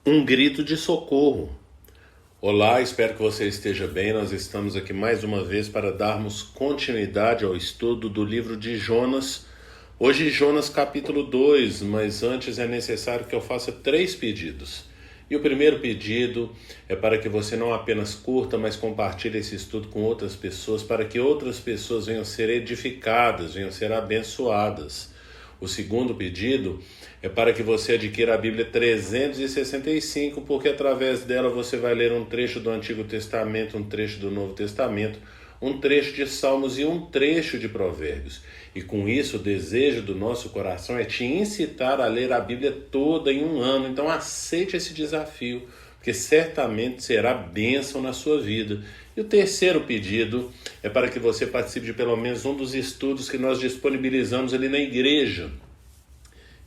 Um grito de socorro. Olá, espero que você esteja bem. Nós estamos aqui mais uma vez para darmos continuidade ao estudo do livro de Jonas. Hoje Jonas capítulo 2, mas antes é necessário que eu faça 3 pedidos. E o primeiro pedido é para que você não apenas curta, mas compartilhe esse estudo com outras pessoas, para que outras pessoas venham ser edificadas, venham ser abençoadas. O segundo pedido é para que você adquira a Bíblia 365, porque através dela você vai ler um trecho do Antigo Testamento, um trecho do Novo Testamento, um trecho de Salmos e um trecho de Provérbios. E com isso o desejo do nosso coração é te incitar a ler a Bíblia toda em um ano. Então aceite esse desafio, porque certamente será bênção na sua vida. E o terceiro pedido é para que você participe de pelo menos um dos estudos que nós disponibilizamos ali na igreja.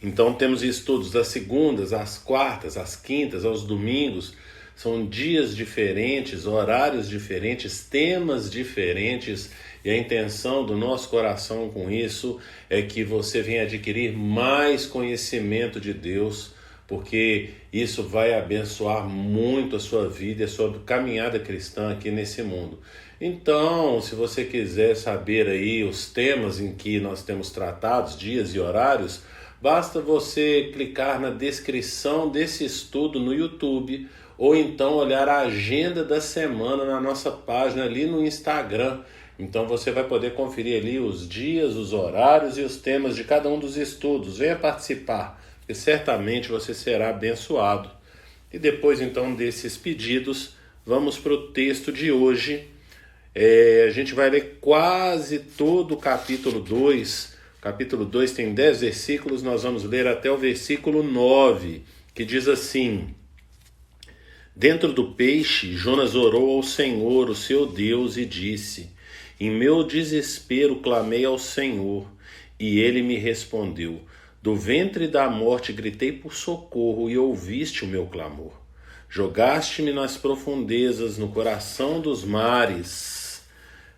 Então temos estudos das segundas, às quartas, às quintas, aos domingos. São dias diferentes, horários diferentes, temas diferentes. E a intenção do nosso coração com isso é que você venha adquirir mais conhecimento de Deus, porque isso vai abençoar muito a sua vida e a sua caminhada cristã aqui nesse mundo. Então, se você quiser saber aí os temas em que nós temos tratado, dias e horários, basta você clicar na descrição desse estudo no YouTube ou então olhar a agenda da semana na nossa página ali no Instagram. Então você vai poder conferir ali os dias, os horários e os temas de cada um dos estudos. Venha participar, porque certamente você será abençoado. E depois então desses pedidos, vamos para o texto de hoje. A gente vai ler quase todo o capítulo 2. O capítulo 2 tem 10 versículos, nós vamos ler até o versículo 9, que diz assim: Dentro do peixe, Jonas orou ao Senhor, o seu Deus, e disse: Em meu desespero clamei ao Senhor, e ele me respondeu. Do ventre da morte gritei por socorro, e ouviste o meu clamor. Jogaste-me nas profundezas, no coração dos mares.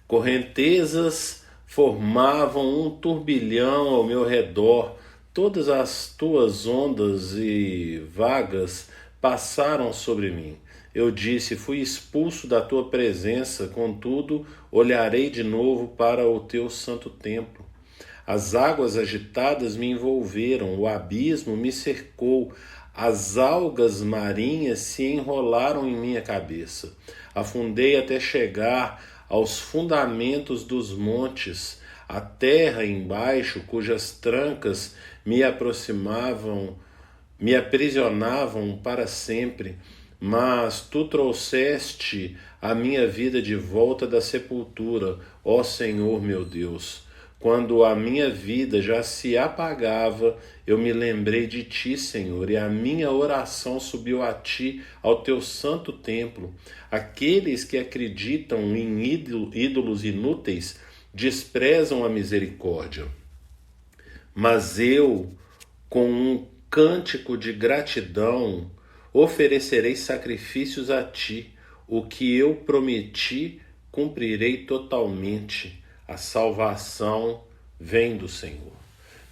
Correntezas formavam um turbilhão ao meu redor. Todas as tuas ondas e vagas passaram sobre mim. Eu disse: fui expulso da tua presença, contudo, olharei de novo para o teu santo templo. As águas agitadas me envolveram, o abismo me cercou, as algas marinhas se enrolaram em minha cabeça. Afundei até chegar aos fundamentos dos montes, a terra embaixo, cujas trancas me aprisionavam para sempre. Mas tu trouxeste a minha vida de volta da sepultura, ó Senhor meu Deus. Quando a minha vida já se apagava, eu me lembrei de ti, Senhor, e a minha oração subiu a ti, ao teu santo templo. Aqueles que acreditam em ídolos inúteis desprezam a misericórdia. Mas eu, com um cântico de gratidão, oferecerei sacrifícios a ti. O que eu prometi, cumprirei totalmente. A salvação vem do Senhor.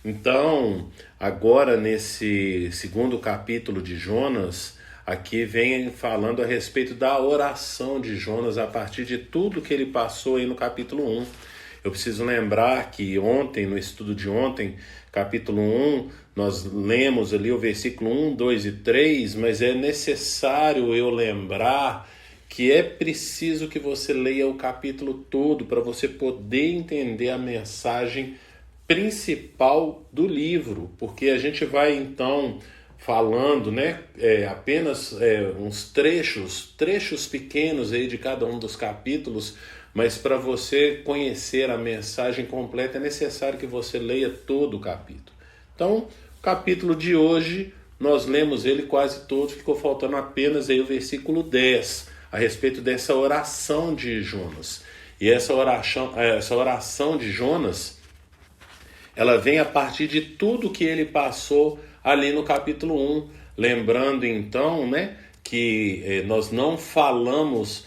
Então, agora nesse segundo capítulo de Jonas, aqui vem falando a respeito da oração de Jonas a partir de tudo que ele passou aí no capítulo 1. Eu preciso lembrar que ontem, no estudo de ontem, capítulo 1, nós lemos ali o versículo 1, 2 e 3, mas é necessário eu lembrar que é preciso que você leia o capítulo todo para você poder entender a mensagem principal do livro, porque a gente vai então falando, apenas uns trechos pequenos aí de cada um dos capítulos, mas para você conhecer a mensagem completa é necessário que você leia todo o capítulo. Então, o capítulo de hoje, nós lemos ele quase todo, ficou faltando apenas aí o versículo 10, a respeito dessa oração de Jonas. E essa oração de Jonas, ela vem a partir de tudo que ele passou ali no capítulo 1. Lembrando então, que nós não falamos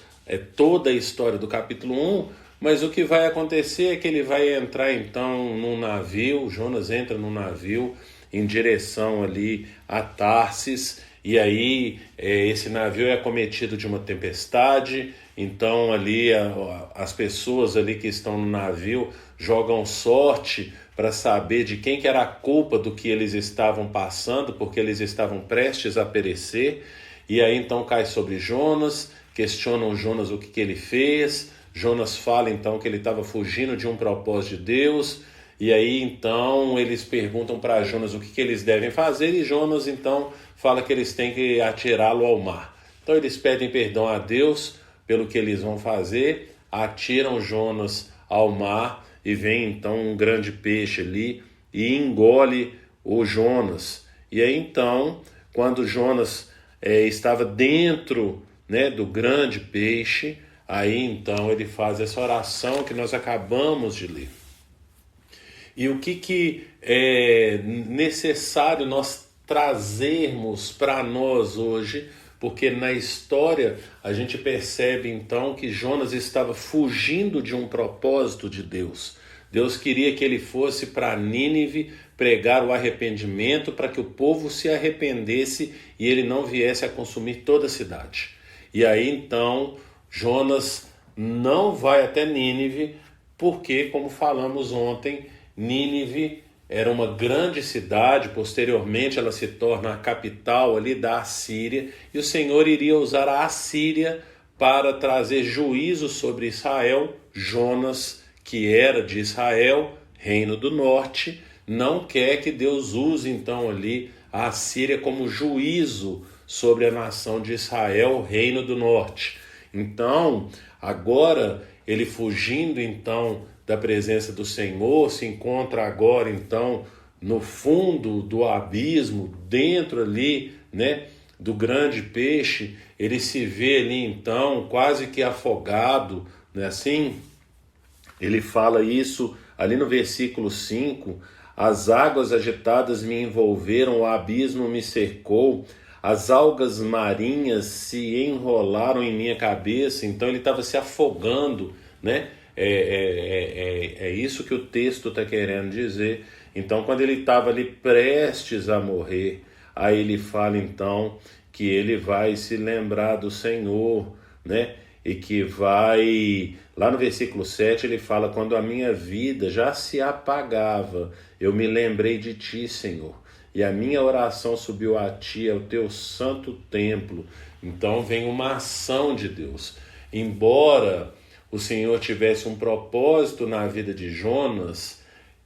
toda a história do capítulo 1, mas o que vai acontecer é que ele vai entrar então num navio, Jonas entra num navio em direção ali a Tarsis, e aí esse navio é acometido de uma tempestade, então ali as pessoas ali que estão no navio jogam sorte para saber de quem que era a culpa do que eles estavam passando, porque eles estavam prestes a perecer, e aí então cai sobre Jonas, questionam Jonas o que ele fez. Jonas fala então que ele estava fugindo de um propósito de Deus, e aí então eles perguntam para Jonas o que eles devem fazer, e Jonas então fala que eles têm que atirá-lo ao mar. Então eles pedem perdão a Deus pelo que eles vão fazer, atiram Jonas ao mar, e vem então um grande peixe ali e engole o Jonas. E aí então, quando Jonas estava dentro, né, do grande peixe, aí então ele faz essa oração que nós acabamos de ler. E o que é necessário nós trazermos para nós hoje, porque na história a gente percebe então que Jonas estava fugindo de um propósito de Deus. Deus queria que ele fosse para Nínive pregar o arrependimento, para que o povo se arrependesse e ele não viesse a consumir toda a cidade. E aí então Jonas não vai até Nínive, porque, como falamos ontem, Nínive era uma grande cidade, posteriormente ela se torna a capital ali da Assíria, e o Senhor iria usar a Assíria para trazer juízo sobre Israel. Jonas, que era de Israel, reino do norte, não quer que Deus use então ali a Assíria como juízo sobre a nação de Israel, reino do norte. Então, agora ele fugindo então da presença do Senhor, se encontra agora então no fundo do abismo, dentro ali, né, do grande peixe. Ele se vê ali então quase que afogado, né, assim. Ele fala isso ali no versículo 5, as águas agitadas me envolveram, o abismo me cercou, as algas marinhas se enrolaram em minha cabeça. Então ele estava se afogando, né? É isso que o texto está querendo dizer. Então, quando ele estava ali prestes a morrer, aí ele fala então que ele vai se lembrar do Senhor, né? E que vai, lá no versículo 7 ele fala, quando a minha vida já se apagava, eu me lembrei de ti, Senhor, e a minha oração subiu a ti, ao teu santo templo. Então vem uma ação de Deus. Embora o Senhor tivesse um propósito na vida de Jonas,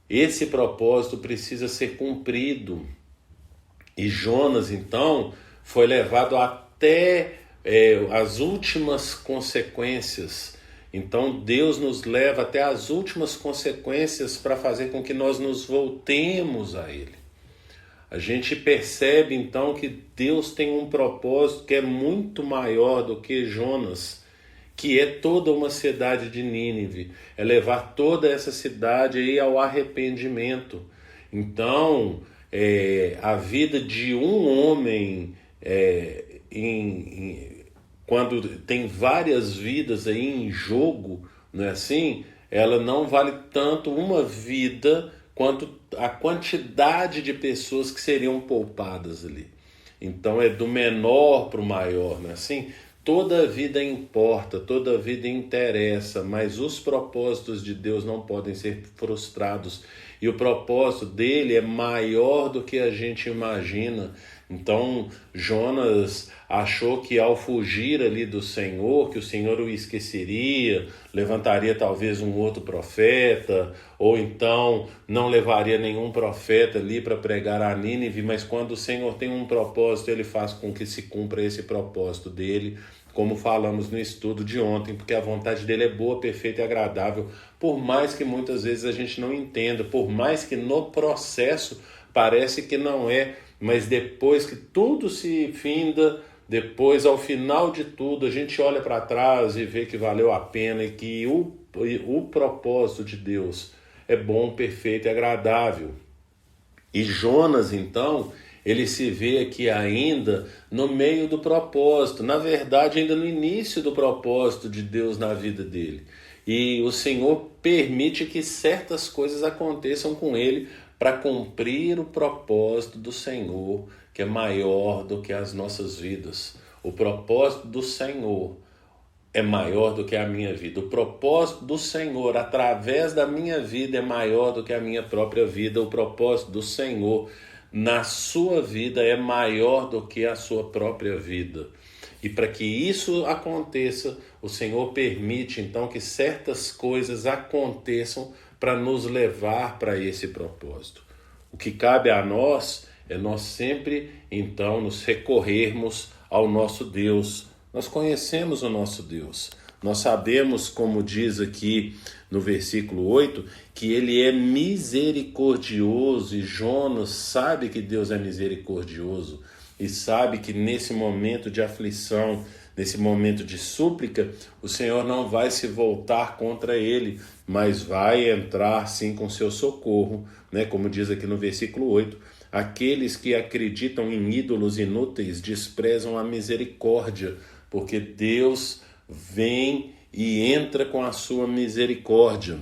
esse propósito precisa ser cumprido. E Jonas, então, foi levado até as últimas consequências. Então, Deus nos leva até as últimas consequências para fazer com que nós nos voltemos a Ele. A gente percebe, então, que Deus tem um propósito que é muito maior do que Jonas, que é toda uma cidade de Nínive, é levar toda essa cidade aí ao arrependimento. Então, a vida de um homem, quando tem várias vidas aí em jogo, não é assim? Ela não vale tanto uma vida quanto a quantidade de pessoas que seriam poupadas ali. Então é do menor para o maior, não é assim? Toda vida importa, toda vida interessa, mas os propósitos de Deus não podem ser frustrados. E o propósito dele é maior do que a gente imagina. Então Jonas achou que ao fugir ali do Senhor, que o Senhor o esqueceria, levantaria talvez um outro profeta, ou então não levaria nenhum profeta ali para pregar a Nínive, mas quando o Senhor tem um propósito, ele faz com que se cumpra esse propósito dele, como falamos no estudo de ontem, porque a vontade dele é boa, perfeita e agradável, por mais que muitas vezes a gente não entenda, por mais que no processo parece que não é, mas depois que tudo se finda, depois ao final de tudo a gente olha para trás e vê que valeu a pena e que o propósito de Deus é bom, perfeito e agradável. E Jonas então, ele se vê aqui ainda no meio do propósito, na verdade ainda no início do propósito de Deus na vida dele. E o Senhor permite que certas coisas aconteçam com ele para cumprir o propósito do Senhor, que é maior do que as nossas vidas. O propósito do Senhor é maior do que a minha vida. O propósito do Senhor através da minha vida é maior do que a minha própria vida. O propósito do Senhor na sua vida é maior do que a sua própria vida. E para que isso aconteça, o Senhor permite então que certas coisas aconteçam para nos levar para esse propósito. O que cabe a nós é nós sempre então nos recorrermos ao nosso Deus. Nós conhecemos o nosso Deus. Nós sabemos, como diz aqui no versículo 8, que ele é misericordioso, e Jonas sabe que Deus é misericordioso e sabe que nesse momento de aflição, nesse momento de súplica, o Senhor não vai se voltar contra ele, mas vai entrar sim com seu socorro, né? Como diz aqui no versículo 8, aqueles que acreditam em ídolos inúteis desprezam a misericórdia, porque Deus vem e entra com a sua misericórdia.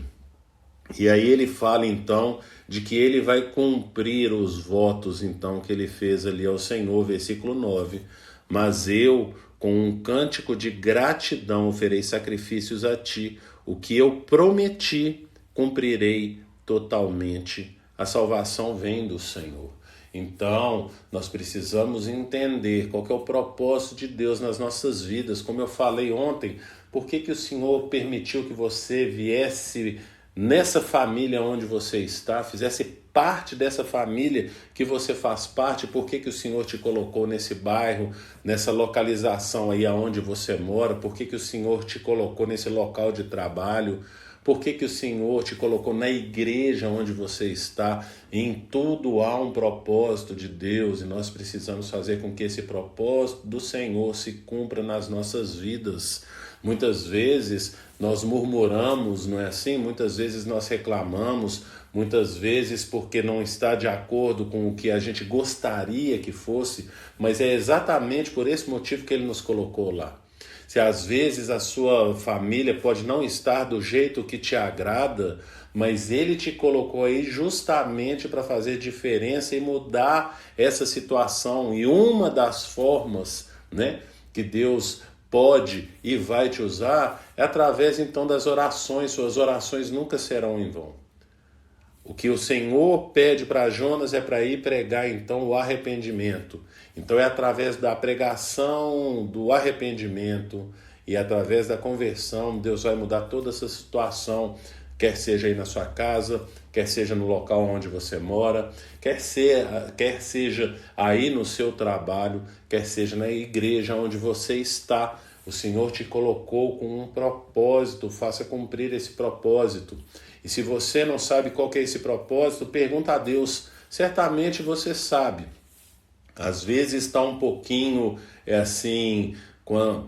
E aí ele fala então de que ele vai cumprir os votos então que ele fez ali ao Senhor, versículo 9. Mas eu, com um cântico de gratidão, oferei sacrifícios a ti. O que eu prometi, cumprirei totalmente. A salvação vem do Senhor. Então, nós precisamos entender qual que é o propósito de Deus nas nossas vidas. Como eu falei ontem, por que o Senhor permitiu que você viesse nessa família onde você está, fizesse parte dessa família que você faz parte? Por que o Senhor te colocou nesse bairro, nessa localização aí aonde você mora? Por que o Senhor te colocou nesse local de trabalho? Por que o Senhor te colocou na igreja onde você está? Em tudo há um propósito de Deus e nós precisamos fazer com que esse propósito do Senhor se cumpra nas nossas vidas. Muitas vezes nós murmuramos, não é assim? Muitas vezes nós reclamamos, muitas vezes porque não está de acordo com o que a gente gostaria que fosse, mas é exatamente por esse motivo que Ele nos colocou lá. Se às vezes a sua família pode não estar do jeito que te agrada, mas Ele te colocou aí justamente para fazer diferença e mudar essa situação. E uma das formas, né, que Deus pode e vai te usar é através então das orações. Suas orações nunca serão em vão. O que o Senhor pede para Jonas é para ir pregar então o arrependimento. Então é através da pregação do arrependimento e através da conversão, Deus vai mudar toda essa situação, quer seja aí na sua casa, quer seja no local onde você mora, quer seja aí no seu trabalho, quer seja na igreja onde você está. O Senhor te colocou com um propósito, faça cumprir esse propósito. E se você não sabe qual que é esse propósito, pergunta a Deus. Certamente você sabe. Às vezes está um pouquinho,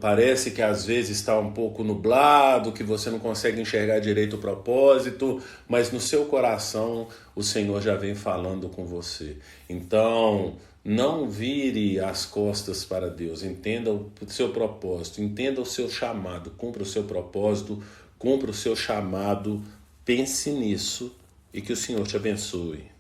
parece que às vezes está um pouco nublado, que você não consegue enxergar direito o propósito, mas no seu coração o Senhor já vem falando com você. Então, não vire as costas para Deus, entenda o seu propósito, entenda o seu chamado, cumpra o seu propósito, cumpra o seu chamado, pense nisso e que o Senhor te abençoe.